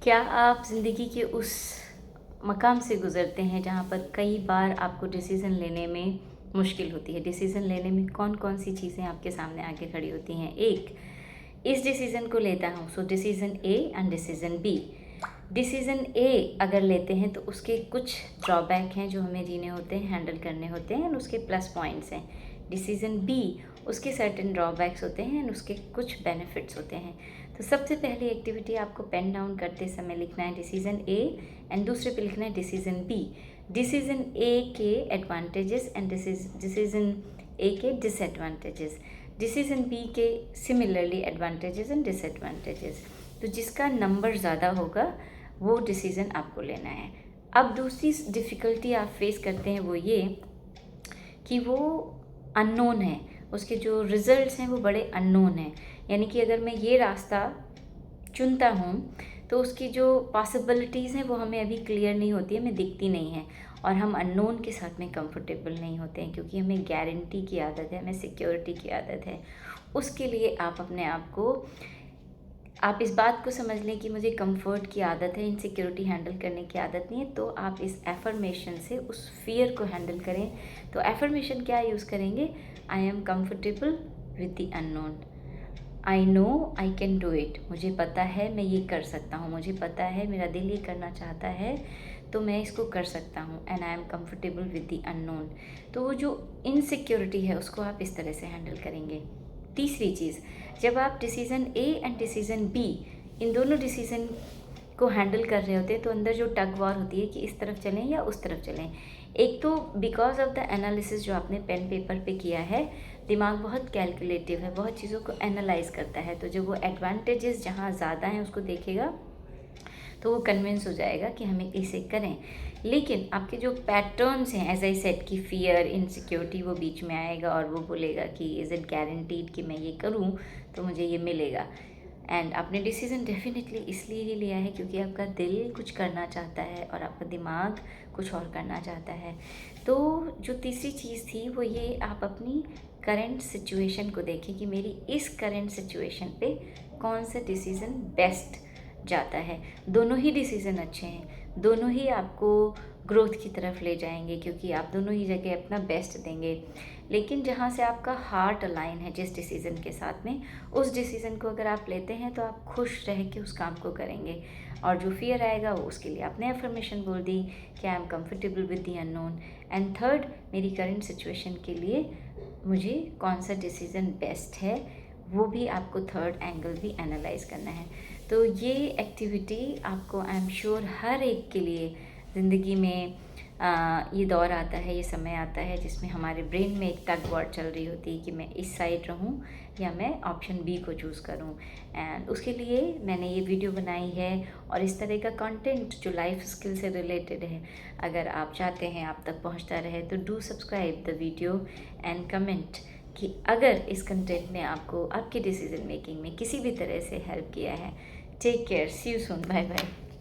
क्या आप ज़िंदगी के उस मकाम से गुज़रते हैं जहाँ पर कई बार आपको डिसीज़न लेने में मुश्किल होती है? डिसीज़न लेने में कौन-कौन सी चीज़ें आपके सामने आके खड़ी होती हैं? एक, इस डिसीज़न को लेता हूँ, so decision A and decision B. Decision A अगर लेते हैं तो उसके कुछ ड्रॉबैक हैं जो हमें जीने होते हैं, हैंडल करने होते हैं, एंड उसके प्लस पॉइंट्स हैं। डिसीज़न बी, उसके सर्टेन ड्रॉबैक्स होते हैं एंड उसके कुछ बेनिफिट्स होते हैं। तो सबसे पहली एक्टिविटी आपको पेन डाउन करते समय लिखना है डिसीज़न ए एंड दूसरे पे लिखना है डिसीज़न बी। डिसीज़न ए के एडवांटेजेस एंड डिसीज़न ए के डिसएडवांटेजेस, डिसीज़न बी के सिमिलरली एडवांटेजेस एंड डिसएडवांटेजेस। तो जिसका नंबर ज़्यादा होगा वो डिसीज़न आपको लेना है। अब दूसरी डिफ़िकल्टी आप फेस करते हैं वो ये कि वो अननोन है, उसके जो रिज़ल्ट्स हैं वो बड़े अननोन हैं। यानी कि अगर मैं ये रास्ता चुनता हूँ तो उसकी जो पॉसिबिलिटीज़ हैं वो हमें अभी क्लियर नहीं होती है, हमें दिखती नहीं है, और हम अननोन के साथ में कंफर्टेबल नहीं होते हैं क्योंकि हमें गारंटी की आदत है, हमें सिक्योरिटी की आदत है। उसके लिए आप अपने आप को, आप इस बात को समझ लें कि मुझे कंफर्ट की आदत है, इनसिक्योरिटी हैंडल करने की आदत नहीं है, तो आप इस एफर्मेशन से उस फियर को हैंडल करें। तो एफर्मेशन क्या यूज़ करेंगे? I am comfortable with the unknown, I know I can do it, मुझे पता है मैं ये कर सकता हूँ, मुझे पता है मेरा दिल ये करना चाहता है तो मैं इसको कर सकता हूँ, and I am comfortable with the unknown. तो वो जो इनसिक्योरिटी है उसको आप इस तरह से हैंडल करेंगे। तीसरी चीज़, जब आप decision A and decision B, इन दोनों डिसीज़न को हैंडल कर रहे होते हैं तो अंदर जो टग वॉर होती है कि इस तरफ चलें या उस तरफ चलें। एक तो बिकॉज ऑफ द एनालिसिस जो आपने पेन पेपर पे किया है, दिमाग बहुत कैलकुलेटिव है, बहुत चीज़ों को एनालाइज करता है, तो जब वो एडवांटेजेस जहाँ ज़्यादा हैं उसको देखेगा तो वो कन्विंस हो जाएगा कि हमें इसे करें। लेकिन आपके जो पैटर्न्स हैं, एज आई सेड, कि फियर, इनसिक्योरिटी, वो बीच में आएगा और वो बोलेगा कि इज़ इट गारंटीड कि मैं ये करूँ तो मुझे ये मिलेगा। एंड आपने डिसीज़न डेफिनेटली इसलिए ही लिया है क्योंकि आपका दिल कुछ करना चाहता है और आपका दिमाग कुछ और करना चाहता है। तो जो तीसरी चीज़ थी वो ये, आप अपनी करंट सिचुएशन को देखें कि मेरी इस करंट सिचुएशन पे कौन सा डिसीज़न बेस्ट जाता है। दोनों ही डिसीज़न अच्छे हैं, दोनों ही आपको ग्रोथ की तरफ ले जाएंगे क्योंकि आप दोनों ही जगह अपना बेस्ट देंगे। लेकिन जहाँ से आपका हार्ट अलाइन है जिस डिसीज़न के साथ में, उस डिसीज़न को अगर आप लेते हैं तो आप खुश रह के उस काम को करेंगे। और जो फियर आएगा वो, उसके लिए आपने अफर्मेशन बोल दी कि I am comfortable with the unknown. And third, मेरी करंट सिचुएशन के लिए मुझे कौन सा डिसीज़न बेस्ट है, वो भी आपको थर्ड एंगल भी एनालाइज करना है। तो ये एक्टिविटी आपको, आई एम श्योर, हर एक के लिए ज़िंदगी में ये दौर आता है, ये समय आता है जिसमें हमारे ब्रेन में एक टग वॉर चल रही होती है कि मैं इस साइड रहूं या मैं ऑप्शन बी को चूज़ करूं। एंड उसके लिए मैंने ये वीडियो बनाई है, और इस तरह का कंटेंट जो लाइफ स्किल से रिलेटेड है, अगर आप चाहते हैं आप तक पहुंचता रहे तो do subscribe the video and comment कि अगर इस कंटेंट ने आपको आपकी डिसीजन मेकिंग में किसी भी तरह से हेल्प किया है। Take care, see you soon, bye bye.